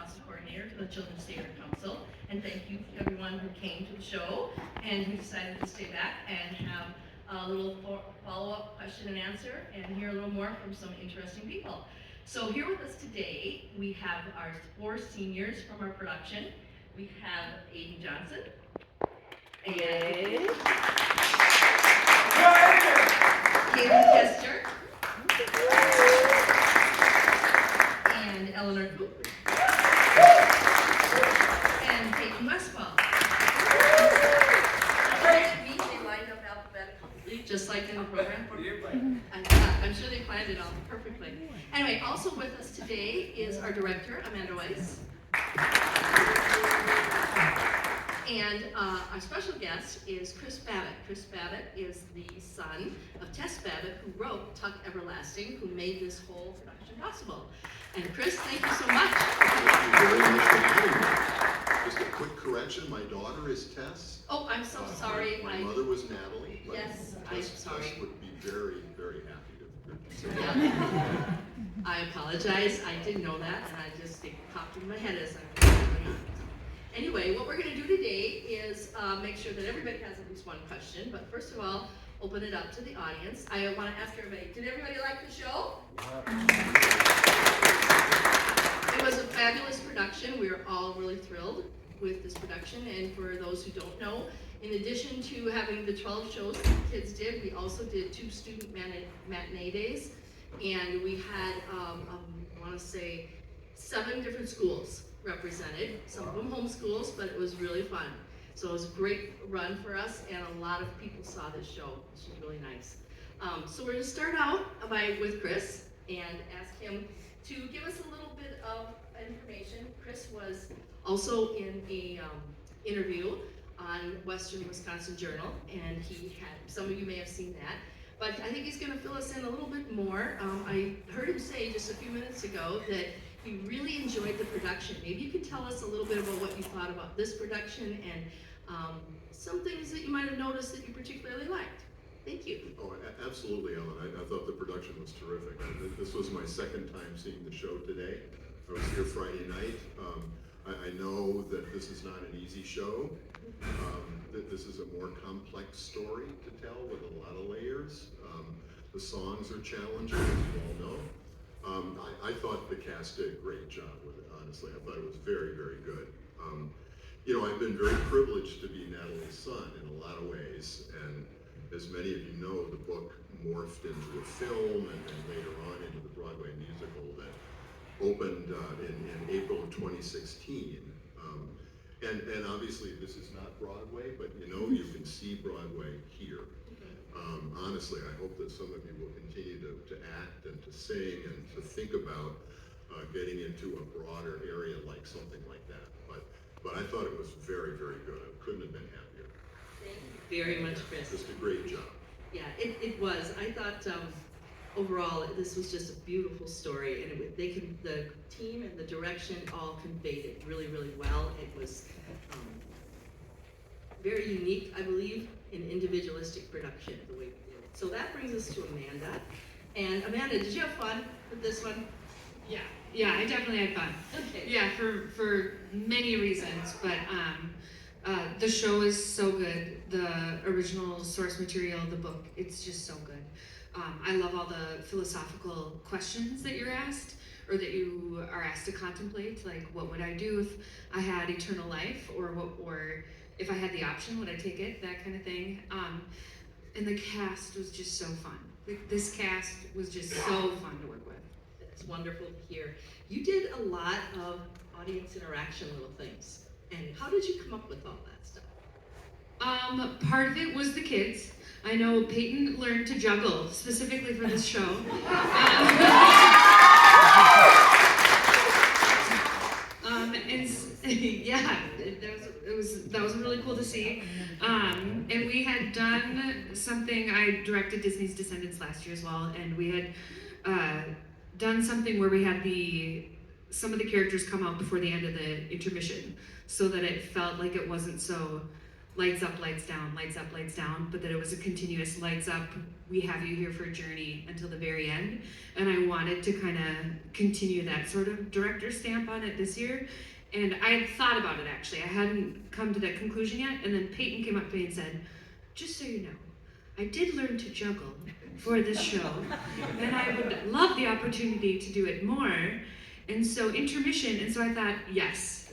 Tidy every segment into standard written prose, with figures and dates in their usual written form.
Council Coordinator for the Children's Theater Council. And thank you to everyone who came to the show and who decided to stay back and have a little follow-up question and answer and hear a little more from some interesting people. So here with us today, we have our 4 seniors from our production. We have Aiden Johnson. And Caitlin Kester. And Eleanor Cooper. And Peyton Westfall. They lined up alphabetically, just like in the program. I'm sure they planned it all perfectly. Anyway, also with us today is our director, Amanda Weiss. And our special guest is Chris Babbitt. Chris Babbitt is the son of Tess Babbitt, who wrote Tuck Everlasting, who made this whole production possible. And Chris, thank you so much. Thank you very much for having me. Just a quick correction, my daughter is Tess. Oh, I'm so sorry. My mother was Natalie. But Yes, I'm sorry. Tess would be very, very happy to say Yeah. I apologize. I didn't know that, and I just it popped in my head as I was going on. Anyway, what we're going to do today is make sure that everybody has at least one question. But first of all, open it up to the audience. I want to ask everybody, did everybody like the show? It was a fabulous production. We were all really thrilled with this production. And for those who don't know, in addition to having the 12 shows that the kids did, we also did 2 student matinee days. And we had, I want to say, 7 different schools represented, some of them homeschools, but it was really fun. So it was a great run for us, and a lot of people saw this show, which is really nice. So we're going to start out with Chris and ask him to give us a little bit of information. Chris was also in a interview on Western Wisconsin Journal, and he had, some of you may have seen that, but I think he's going to fill us in a little bit more. I heard him say just a few minutes ago that he really enjoyed the production. Maybe you could tell us a little bit about what you thought about this production and some things that you might have noticed that you particularly liked. Thank you. Oh, absolutely, Ellen. I thought the production was terrific. This was my second time seeing the show today. I was here Friday night. I know that this is not an easy show. That this is a more complex story to tell with a lot of layers. The songs are challenging, as you all know. I thought the cast did a great job with it, honestly. I thought it was very, very good. You know, I've been very privileged to be Natalie's son in a lot of ways, and as many of you know, the book morphed into a film and then later on into the Broadway musical that opened in April of 2016. And obviously this is not Broadway, but you know, you can see Broadway here. Honestly, I hope that some of you will continue to act and to sing and to think about getting into a broader area like something like that. But I thought it was very, very good. I couldn't have been happier. Thank you very much, Chris. Just a great job. Yeah, it was. I thought overall this was just a beautiful story, and the team and the direction all conveyed it really, really well. It was very unique, I believe, in individualistic production, the way we did it. So that brings us to Amanda. And Amanda, did you have fun with this one? Yeah, I definitely had fun. Okay. Yeah, for many reasons, but the show is so good. The original source material, the book, it's just so good. I love all the philosophical questions that you're asked, or that you are asked to contemplate, like what would I do if I had eternal life, or if I had the option, would I take it, that kind of thing. And the cast was just so fun. This cast was just so fun to work with. It's wonderful to hear. You did a lot of audience interaction little things. And how did you come up with all that stuff? Part of it was the kids. I know Peyton learned to juggle specifically for this show. Yeah, that was really cool to see. And we had done something. I directed Disney's Descendants last year as well, and we had done something where we had some of the characters come out before the end of the intermission, so that it felt like it wasn't so lights up, lights down, but that it was a continuous lights up, we have you here for a journey until the very end. And I wanted to kind of continue that sort of director stamp on it this year. And I had thought about it actually. I hadn't come to that conclusion yet. And then Peyton came up to me and said, just so you know, I did learn to juggle for this show, and I would love the opportunity to do it more. And so intermission, and so I thought, yes.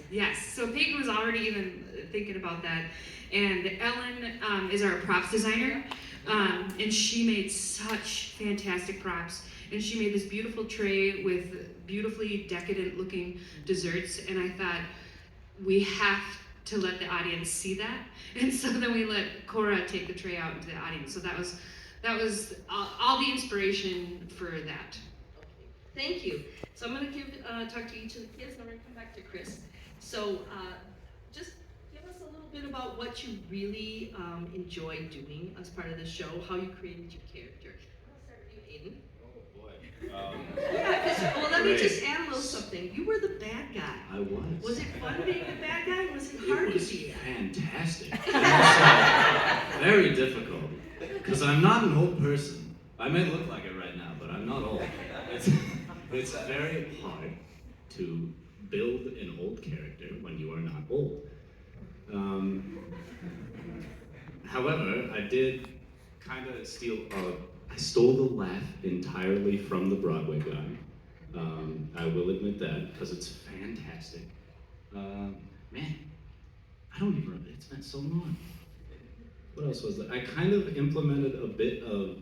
So Peyton was already even thinking about that. And Ellen is our props designer, and she made such fantastic props. And she made this beautiful tray with beautifully decadent looking desserts, and I thought, we have to let the audience see that. And so then we let Cora take the tray out into the audience. So that was all the inspiration for that. Thank you. So I'm going to talk to each of the kids, and I'm going to come back to Chris. So just give us a little bit about what you really enjoy doing as part of the show, how you created your character. I'm going to start with you, Aiden. Oh boy. Yeah, well, let me just add a little something. You were the bad guy. I was. Was it fun being the bad guy? Was it hard It was to be that? fantastic. It was, very difficult. Because I'm not an old person. I may look like it right now, but I'm not old. It's very hard to build an old character when you are not old. However, I did kind of I stole the laugh entirely from the Broadway guy. I will admit that, because it's fantastic. Man, I don't even remember, it's been so long. What else was there? I kind of implemented a bit of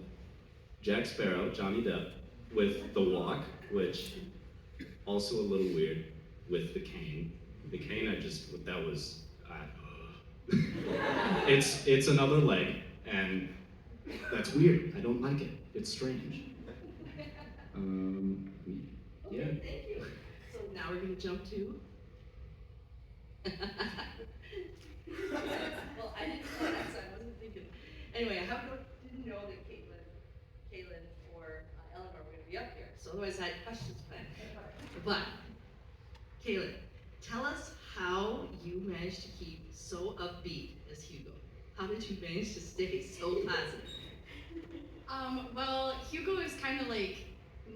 Jack Sparrow, Johnny Depp, with the walk, which also a little weird with the cane. The cane, that was, it's another leg, and that's weird. I don't like it. It's strange. Yeah. Okay, thank you. So now we're going to jump to. Well, I didn't know that, so I wasn't thinking. Anyway, I didn't know that Kaylin, or Eleanor were going to be up here, so otherwise I had questions planned. But, Kaylin, tell us how you managed to keep so upbeat as Hugo. How did you manage to stay so positive? Well, Hugo is kind of like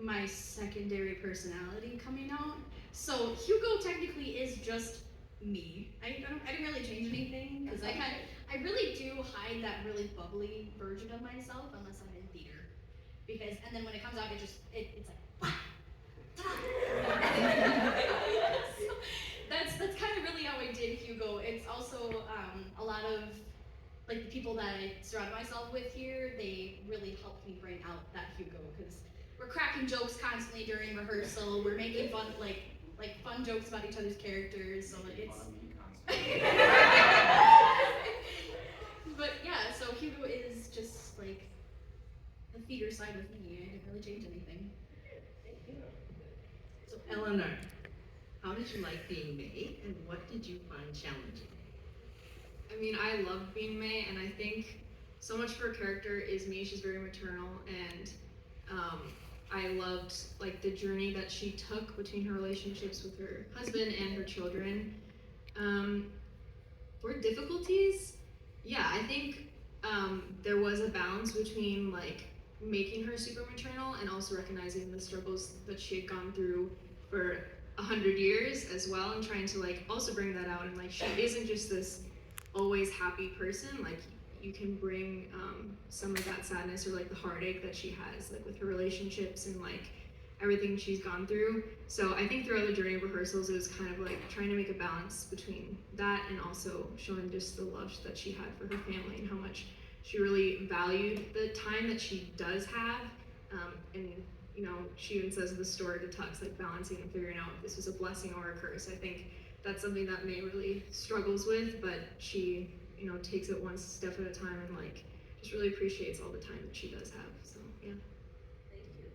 my secondary personality coming out. So Hugo technically is just me. I didn't really change anything because I really do hide that really bubbly version of myself unless I'm in theater. And then when it comes out, it's like, wow, so that's kind of really how I did Hugo. It's also a lot of like the people that I surround myself with here, they really helped me bring out that Hugo, because we're cracking jokes constantly during rehearsal. We're making fun, like fun jokes about each other's characters. So it's. But yeah, so Hugo is just like the theater side of me. I didn't really change anything. Thank you. So Eleanor, how did you like being May, and what did you find challenging? I mean, I love being May, and I think so much of her character is me. She's very maternal, and I loved like the journey that she took between her relationships with her husband and her children. For difficulties, yeah, I think there was a balance between like making her super maternal and also recognizing the struggles that she had gone through for 100 years as well, and trying to like also bring that out, and like she isn't just this always happy person. Like you can bring some of that sadness or like the heartache that she has like with her relationships and like everything she's gone through. So I think throughout the journey of rehearsals, it was kind of like trying to make a balance between that and also showing just the love that she had for her family and how much she really valued the time that she does have. And you know, she even says in the story to Tux, like balancing and figuring out if this was a blessing or a curse. I think that's something that May really struggles with, but she, you know, takes it one step at a time and like just really appreciates all the time that she does have. So yeah. Thank you.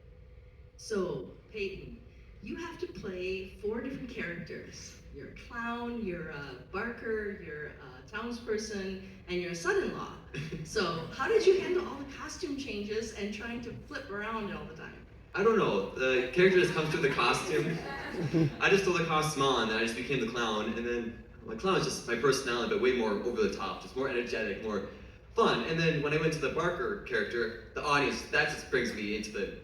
So Peyton, you have to play 4 different characters. You're a clown, you're a barker, you're a townsperson, and you're a son-in-law. So how did you handle all the costume changes and trying to flip around all the time? I don't know. The character just comes through the costume. I just stole the costume on, and then I just became the clown, and then my clown is just my personality, but way more over the top, just more energetic, more fun. And then when I went to the Barker character, the audience, that just brings me into the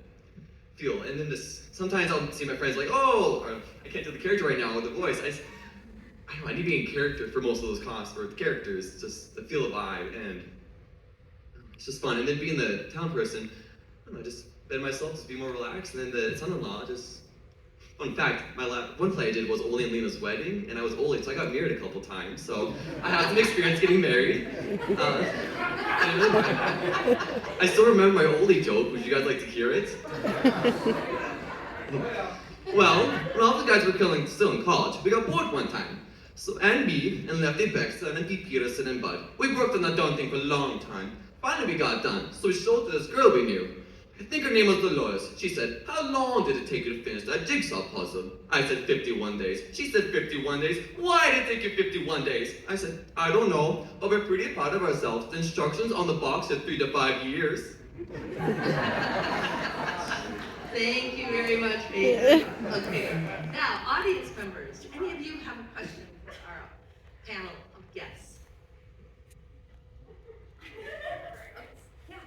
feel. And then sometimes I'll see my friends like, oh, or, I can't do the character right now with the voice. I don't know, I need to be in character for most of those costs, or the characters, just the feel of vibe, and it's just fun. And then being the town person, I don't know, just been myself, just be more relaxed. And then the son-in-law, just, fun fact, one play I did was Ole and Lena's wedding, and I was Ole, so I got married a couple times, so I had some experience getting married. I still remember my Ole joke. Would you guys like to hear it? Well, when all the guys were still in college, we got bored one time. So Ann B and Lefty Beckson and Pete Peterson and Bud, we worked on that darn thing for a long time. Finally we got done, so we showed it to this girl we knew. I think her name was Dolores. She said, how long did it take you to finish that jigsaw puzzle? I said 51 days. She said 51 days. Why did it take you 51 days? I said, I don't know, but we're pretty proud of ourselves. The instructions on the box said 3 to 5 years. Thank you very much, Veda. Okay, now, audience members, do any of you have a question for our panel of guests? Yeah.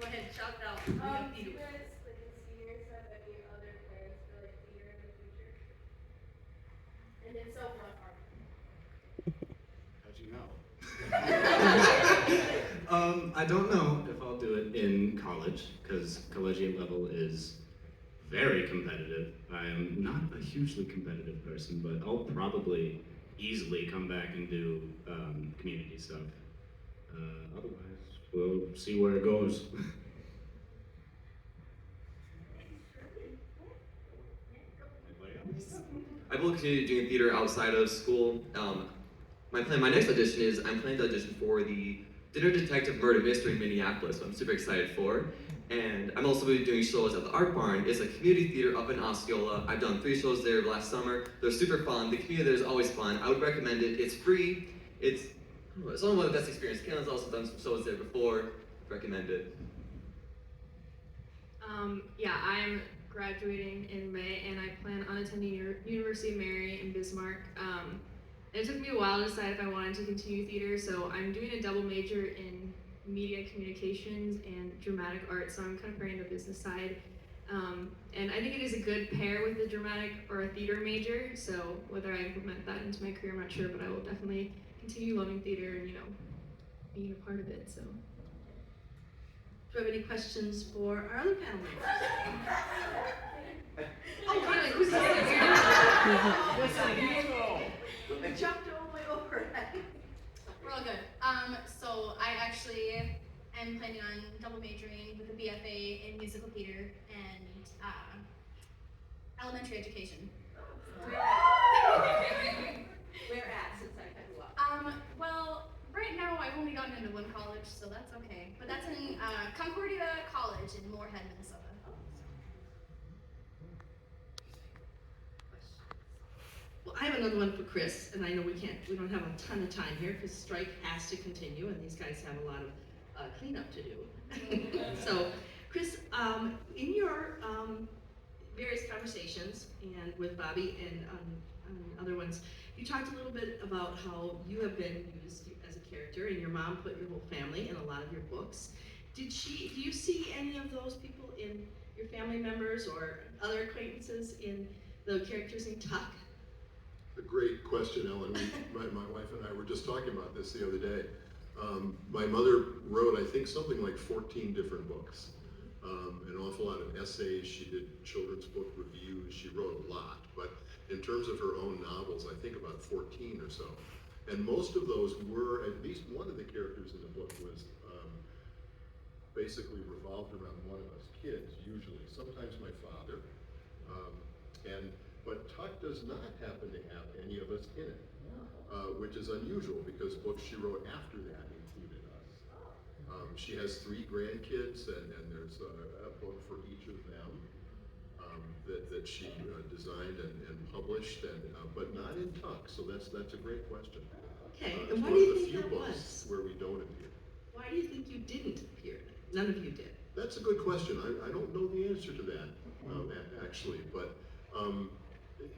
Go ahead, shout it out. We have Do you Vito. guys, like in seniors, have any other plans for like theater in the future? And if so, what are How'd you know? I don't know if I'll do it in college, because collegiate level is very competitive. I am not a hugely competitive person, but I'll probably easily come back and do community stuff. Otherwise, we'll see where it goes. I will continue doing theater outside of school. My next audition is I'm planning to audition for the Dinner Detective Murder Mystery in Minneapolis, so I'm super excited for. And I'm also going to be doing shows at the Art Barn. It's a community theater up in Osceola. I've done 3 shows there last summer. They're super fun. The community there is always fun. I would recommend it. It's free. It's one of the best experiences. Kayla's also done some shows there before. Recommend it. Yeah, I'm graduating in May, and I plan on attending University of Mary in Bismarck. It took me a while to decide if I wanted to continue theater, so I'm doing a double major in media communications and dramatic art, so I'm kind of bringing the business side. And I think it is a good pair with a dramatic or a theater major, so whether I implement that into my career, I'm not sure, but I will definitely continue loving theater and, being a part of it, so. Do you have any questions for our other panel members? Oh, really? Who's that? I jumped all the way over. We're all good. So I actually am planning on double majoring with a BFA in musical theater and elementary education. Where at, since I cut you off? Well, right now I've only gotten into one college, so that's okay. But that's in Concordia College in Moorhead, Minnesota. Well, I have another one for Chris, and I know we don't have a ton of time here because strike has to continue, and these guys have a lot of cleanup to do. So, Chris, in your various conversations and with Bobby and on other ones, you talked a little bit about how you have been used as a character, and your mom put your whole family in a lot of your books. Do you see any of those people in your family members or other acquaintances in the characters in Tuck? A great question, Ellen. My wife and I were just talking about this the other day. My mother wrote, I think, something like 14 different books. An awful lot of essays. She did children's book reviews. She wrote a lot. But in terms of her own novels, I think about 14 or so. And most of those were, at least one of the characters in the book was basically revolved around one of us kids, usually. Sometimes my father. But Tuck does not happen to have any of us in it, which is unusual because books she wrote after that included us. She has 3 grandkids, and there's a book for each of them that she designed and published, but not in Tuck. So that's a great question. Okay, It's and why one do you of the think few that books was? where we don't appear. Why do you think you didn't appear? None of you did. That's a good question. I don't know the answer to that, actually, but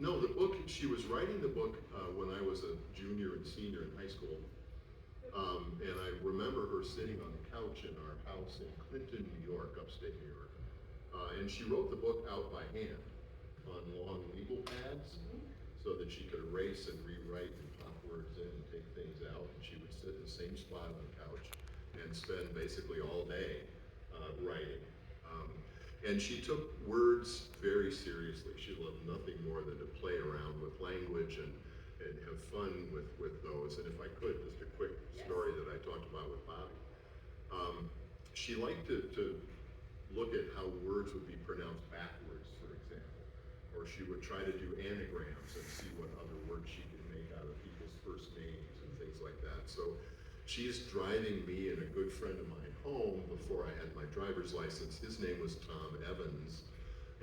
No, the book, she was writing the book when I was a junior and senior in high school. And I remember her sitting on the couch in our house in Clinton, New York, upstate New York. And she wrote the book out by hand on long legal pads so that she could erase and rewrite and pop words in and take things out. And she would sit in the same spot on the couch and spend basically all day writing. And she took words very seriously. She loved nothing more than to play around with language and have fun with those. And if I could, just a quick story that I talked about with Bobby. She liked to look at how words would be pronounced backwards, for example. Or she would try to do anagrams and see what other words she could make out of people's first names and things like that. So she's driving me and a good friend of mine home before I had my driver's license. His name was Tom Evans.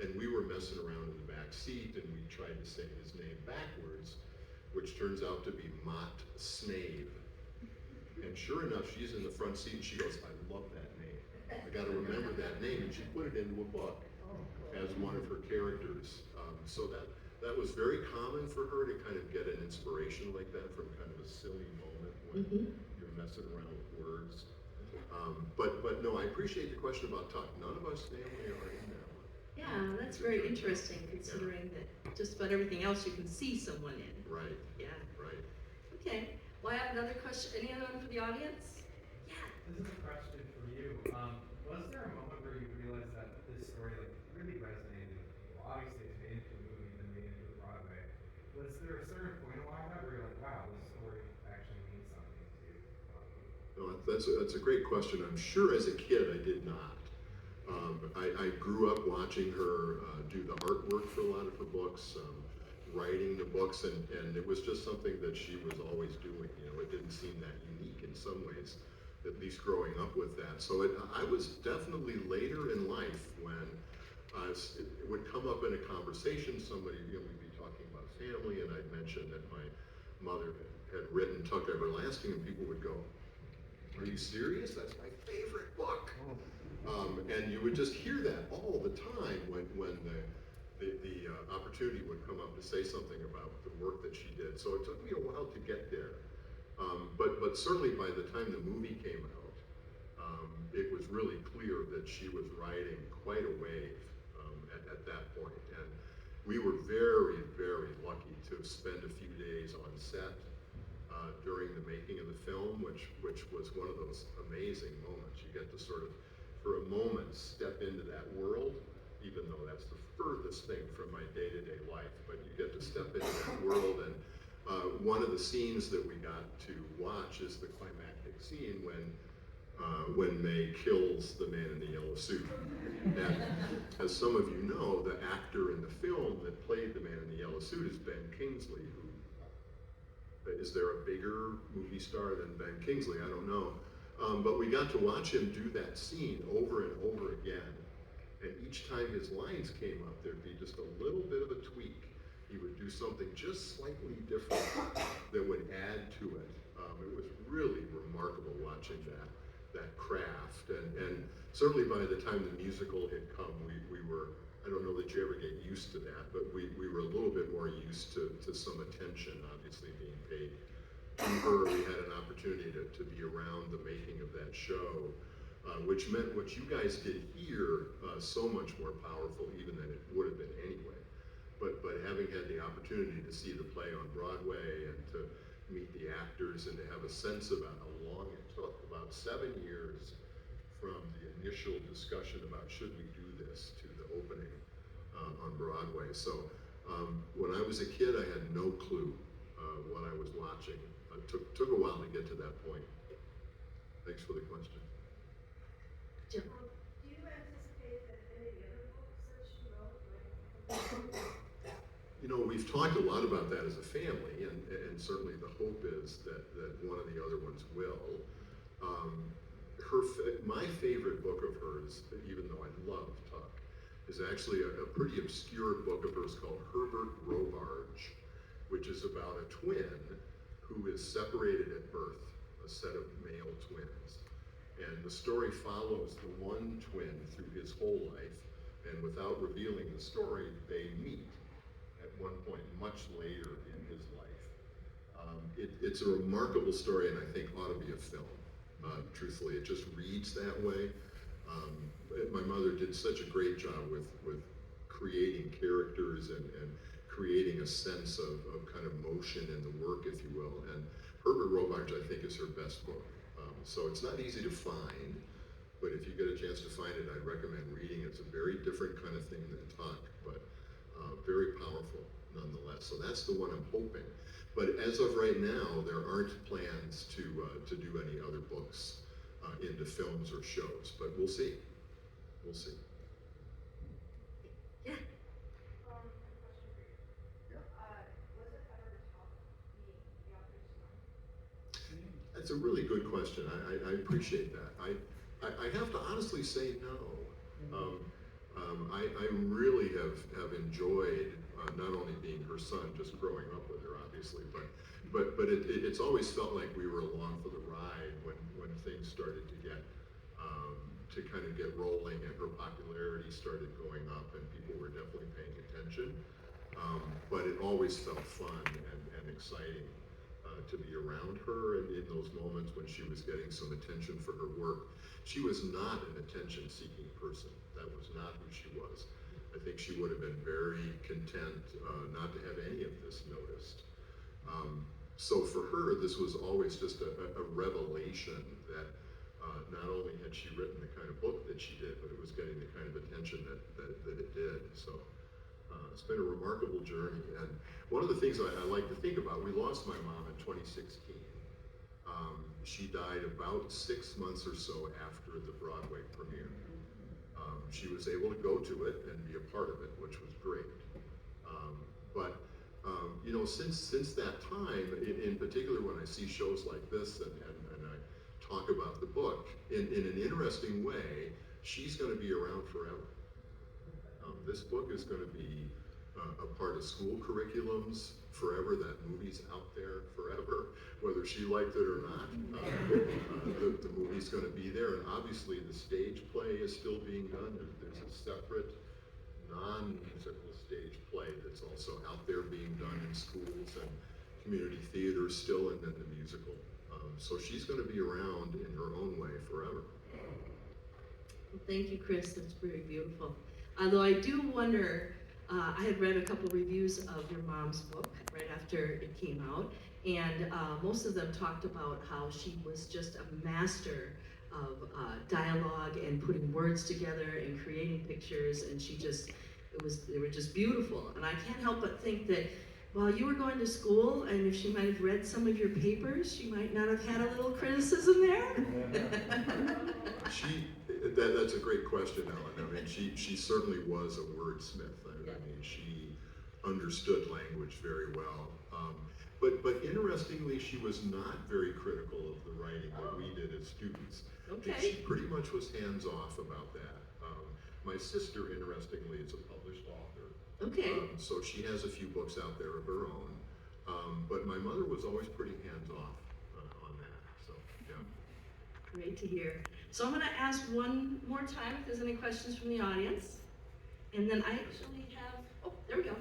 And we were messing around in the back seat and we tried to say his name backwards, which turns out to be Mott Snave. And sure enough, she's in the front seat and she goes, I love that name. I gotta remember that name. And she put it into a book as one of her characters. So that was very common for her to kind of get an inspiration like that from kind of a silly moment when you're messing around with words. But no, I appreciate the question about Tuck. None of us family are in that one. Yeah, that's very interesting considering that just about everything else you can see someone in. Right, Yeah. right. Okay. Well, I have another question. Any other one for the audience? Yeah. This is a question for you. Was there a moment where you realized that this story like really resonated with people? Obviously, it's made into a movie, then made into a Broadway. Was there a certain point along that where you're like, wow, this story actually means something to you? No, that's a great question. I'm sure as a kid I did not. I grew up watching her do the artwork for a lot of her books, writing the books, and it was just something that she was always doing. You know, it didn't seem that unique in some ways, at least growing up with that. So I was definitely later in life when it would come up in a conversation. Somebody, you know, we'd be talking about family, and I'd mention that my mother had written Tuck Everlasting, and people would go, "Are you serious? That's my favorite book." And you would just hear that all the time when the opportunity would come up to say something about the work that she did. So it took me a while to get there. But certainly by the time the movie came out, it was really clear that she was riding quite a wave at that point. And we were very, very lucky to spend a few days on set during the making of the film, which was one of those amazing moments. You get to sort of, for a moment, step into that world, even though that's the furthest thing from my day-to-day life, but you get to step into that world. And one of the scenes that we got to watch is the climactic scene when May kills the man in the yellow suit. And as some of you know, the actor in the film that played the man in the yellow suit is Ben Kingsley, is there a bigger movie star than Ben Kingsley? I don't know. But we got to watch him do that scene over and over again. And each time his lines came up, there'd be just a little bit of a tweak. He would do something just slightly different that would add to it. It was really remarkable watching that craft. And certainly by the time the musical had come, we were, I don't know that you ever get used to that, but we were a little bit more used to some attention obviously being paid to her. We had an opportunity to be around the making of that show, which meant what you guys did here so much more powerful even than it would have been anyway. But having had the opportunity to see the play on Broadway and to meet the actors and to have a sense about how long it took, about 7 years from the initial discussion about should we do this to the opening on Broadway. So when I was a kid, I had no clue what I was watching. It took a while to get to that point. Thanks for the question. Do you anticipate that any other books that she wrote, like, You know, we've talked a lot about that as a family, and certainly the hope is that one of the other ones will. My favorite book of hers, even though I love Tuck, is actually a pretty obscure book of hers called Herbert Robarge, which is about a twin who is separated at birth, a set of male twins. And the story follows the one twin through his whole life, and without revealing the story, they meet at one point much later in his life. It's a remarkable story, and I think ought to be a film. Truthfully, it just reads that way. My mother did such a great job with creating characters and creating a sense of kind of motion in the work, if you will. And Herbert Robarge, I think, is her best book. So it's not easy to find, but if you get a chance to find it, I'd recommend reading it. It's a very different kind of thing than talk, but very powerful nonetheless. So that's the one I'm hoping. But as of right now, there aren't plans to do any other books into films or shows, but we'll see. We'll see. A question for you. Yeah. Was it ever taught being the author's son? That's a really good question. I appreciate that. I have to honestly say no. I really have enjoyed not only being her son, just growing up with her, obviously, but it's always felt like we were along for the ride when things started to kind of get rolling and her popularity started going up and people were definitely paying attention. But it always felt fun and exciting to be around her and in those moments when she was getting some attention for her work. She was not an attention-seeking person. That was not who she was. I think she would have been very content not to have any of this noticed. So for her, this was always just a revelation that not only had she written the kind of book that she did, but it was getting the kind of attention that it did. So it's been a remarkable journey. And one of the things I like to think about, we lost my mom in 2016. She died about 6 months or so after the Broadway premiere. She was able to go to it and be a part of it, which was great. But you know, since that time, in particular when I see shows like this and I talk about the book, in an interesting way, she's going to be around forever. This book is going to be a part of school curriculums forever. That movie's out there forever, whether she liked it or not. The movie's going to be there, and obviously the stage play is still being done. There's a separate non-musical stage play that's also out there being done in schools and community theaters still, and then the musical. So she's going to be around in her own way forever. Well, thank you, Chris. That's very beautiful. Although I do wonder, I had read a couple reviews of your mom's book right after it came out, and most of them talked about how she was just a master of dialogue and putting words together and creating pictures, and they were just beautiful. And I can't help but think that while you were going to school, and if she might have read some of your papers, she might not have had a little criticism there. That's a great question, Ellen. I mean, she certainly was a wordsmith. I mean, she understood language very well. But interestingly, she was not very critical of the writing that we did as students. Okay. She pretty much was hands-off about that. My sister, interestingly, is a published author. Okay. So she has a few books out there of her own. But my mother was always pretty hands-off on that. So, yeah. Great to hear. So I'm going to ask one more time if there's any questions from the audience. And then I actually have, oh, there we go.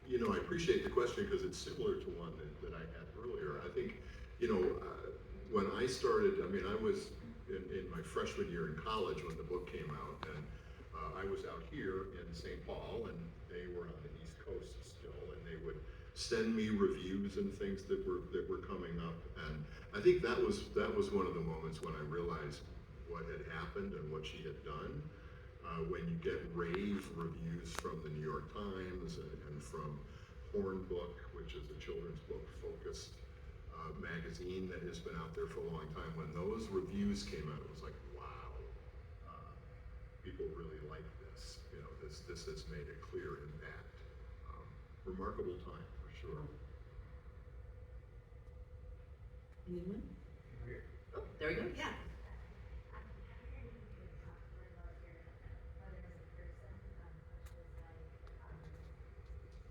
You know, I appreciate the question because it's similar to one that I had earlier. I think, you know, when I started, I mean, I was in my freshman year in college when the book came out, and I was out here in St. Paul, and they were on the East Coast still, and they would send me reviews and things that were coming up, and I think that was one of the moments when I realized what had happened and what she had done. When you get rave reviews from the New York Times and from Hornbook, which is a children's book focused magazine that has been out there for a long time, when those reviews came out, it was like, wow, people really like this. You know, this has made a clear impact. Remarkable time for sure. Anyone? Oh, there we go. Yeah.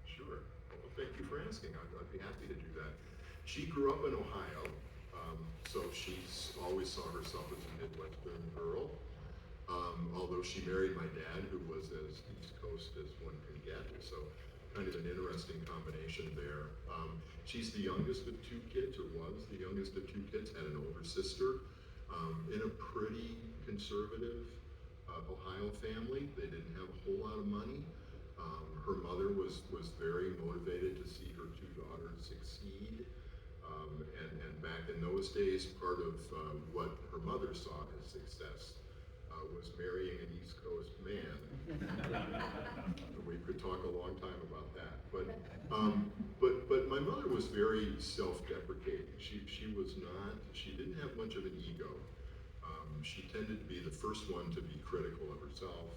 Sure. Well, thank you for asking. I'd be happy to do that. She grew up in Ohio. So she's always saw herself as a Midwestern girl. Although she married my dad, who was as East Coast as one can get, so kind of an interesting combination there. She's the youngest of two kids, or was the youngest of two kids, had an older sister, in a pretty conservative Ohio family. They didn't have a whole lot of money. Her mother was very motivated to see her two daughters succeed. And back in those days, part of what her mother saw as success was marrying an East Coast man. We could talk a long time about that. But my mother was very self-deprecating. She didn't have much of an ego. She tended to be the first one to be critical of herself,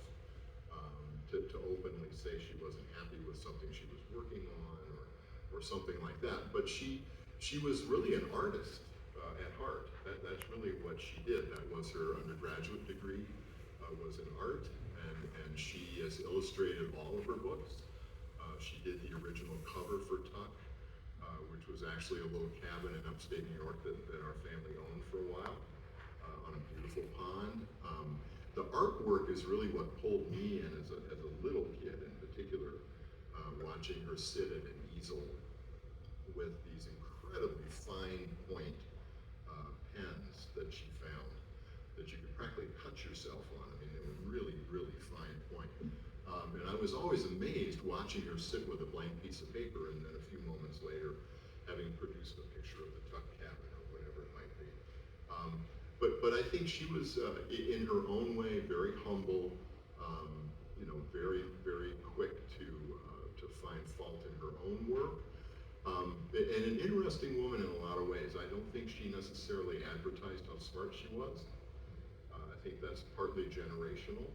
to openly say she wasn't happy with something she was working on or something like that. But she was really an artist at heart. That's really what she did. That was her undergraduate degree, was in art, and she has illustrated all of her books. She did the original cover for Tuck, which was actually a little cabin in upstate New York that our family owned for a while, on a beautiful pond. The artwork is really what pulled me in as a little kid in particular, watching her sit at an easel with these incredibly fine point pens that she found that you could practically cut yourself on. I mean, they were really, really fine point. And I was always amazed watching her sit with a blank piece of paper and then a few moments later having produced a picture of the Tuck cabin or whatever it might be. But I think she was, in her own way, very humble, very, very quick to find fault in her own work. And an interesting woman in a lot of ways. I don't think she necessarily advertised how smart she was. I think that's partly generational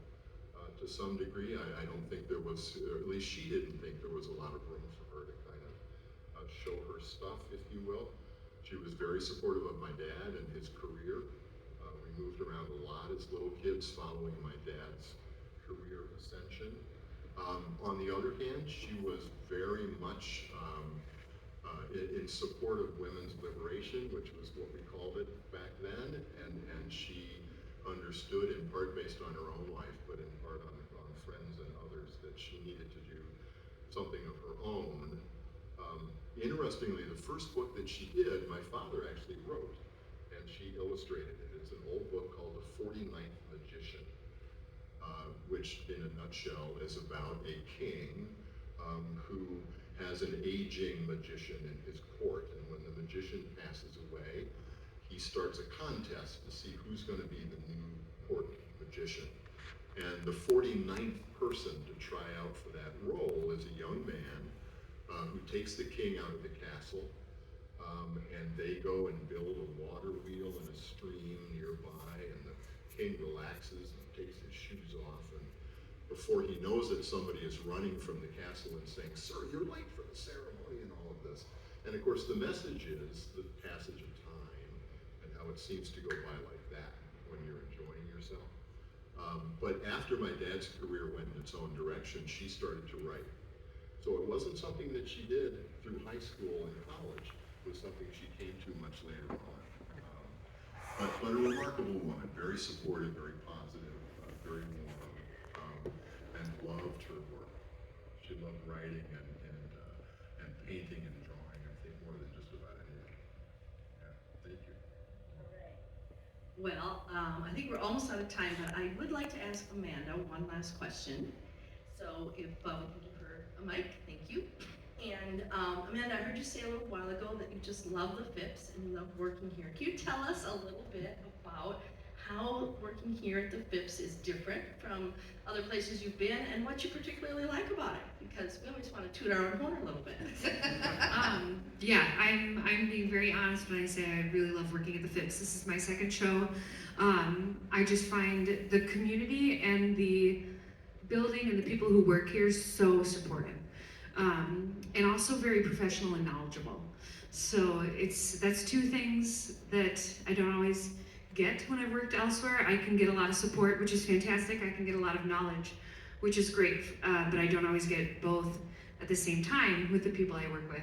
to some degree. I don't think there was, or at least she didn't think there was a lot of room for her to kind of show her stuff, if you will. She was very supportive of my dad and his career. We moved around a lot as little kids following my dad's career ascension. On the other hand, she was very much in support of women's liberation, which was what we called it back then, and she understood, in part based on her own life, but in part on friends and others, that she needed to do something of her own. Interestingly, the first book that she did, my father actually wrote, and she illustrated it. It's an old book called The 49th Magician, which in a nutshell is about a king who has an aging magician in his court, and when the magician passes away, he starts a contest to see who's going to be the new court magician. And the 49th person to try out for that role is a young man who takes the king out of the castle, and they go and build a water wheel in a stream nearby, and the king relaxes and takes his shoes off, and before he knows it, somebody is running from the castle and saying, "Sir, you're late for the ceremony," and all of this. And of course, the message is the passage of time and how it seems to go by like that when you're enjoying yourself. But after my dad's career went in its own direction, she started to write. So it wasn't something that she did through high school and college. It was something she came to much later on. But a remarkable woman, very supportive, very positive, very warm, and loved her work. She loved writing and painting and drawing, I think, more than just about anything. Yeah, thank you. Well, I think we're almost out of time, but I would like to ask Amanda one last question. So if we can give her a mic, thank you. And Amanda, I heard you say a little while ago that you just love the Phipps and you love working here. Can you tell us a little bit about how working here at the Phipps is different from other places you've been and what you particularly like about it? Because we always want to toot our own horn a little bit. Yeah, I'm being very honest when I say I really love working at the Phipps. This is my second show. I just find the community and the building and the people who work here so supportive, and also very professional and knowledgeable. So that's two things that I don't always get when I've worked elsewhere. I can get a lot of support, which is fantastic. I can get a lot of knowledge, which is great, but I don't always get both at the same time with the people I work with.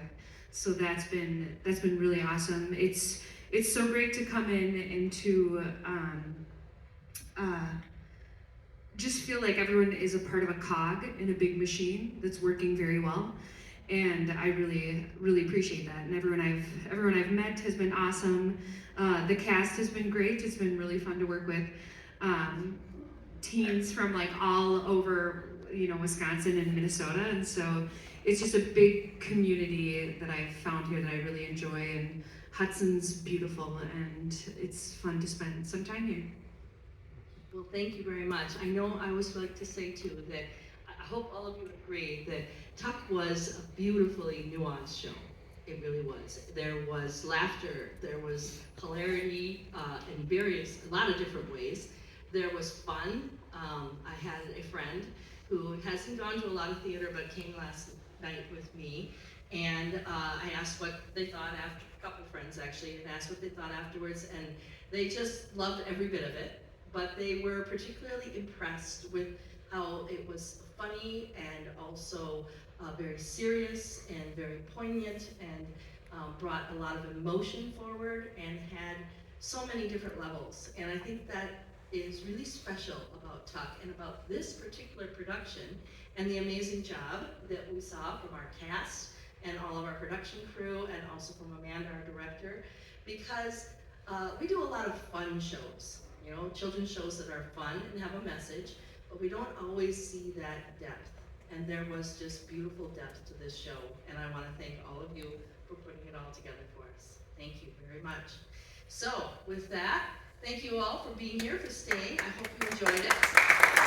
So that's been really awesome. It's it's so great to come in and to just feel like everyone is a part of a cog in a big machine that's working very well. And I really, really appreciate that. And everyone I've met has been awesome. The cast has been great. It's been really fun to work with teens from like all over, Wisconsin and Minnesota. And so it's just a big community that I've found here that I really enjoy. And Hudson's beautiful, and it's fun to spend some time here. Well, thank you very much. I know I always like to say too that I hope all of you agree that Tuck was a beautifully nuanced show. It really was. There was laughter, there was hilarity in a lot of different ways. There was fun. I had a friend who hasn't gone to a lot of theater but came last night with me, and I asked what they thought after, a couple friends actually, and asked what they thought afterwards, and they just loved every bit of it, but they were particularly impressed with how it was funny and also very serious and very poignant, and brought a lot of emotion forward and had so many different levels. And I think that is really special about Tuck and about this particular production, and the amazing job that we saw from our cast and all of our production crew, and also from Amanda, our director, because we do a lot of fun shows, children's shows that are fun and have a message, but we don't always see that depth. And there was just beautiful depth to this show, and I want to thank all of you for putting it all together for us. Thank you very much. So with that, thank you all for being here, for staying. I hope you enjoyed it.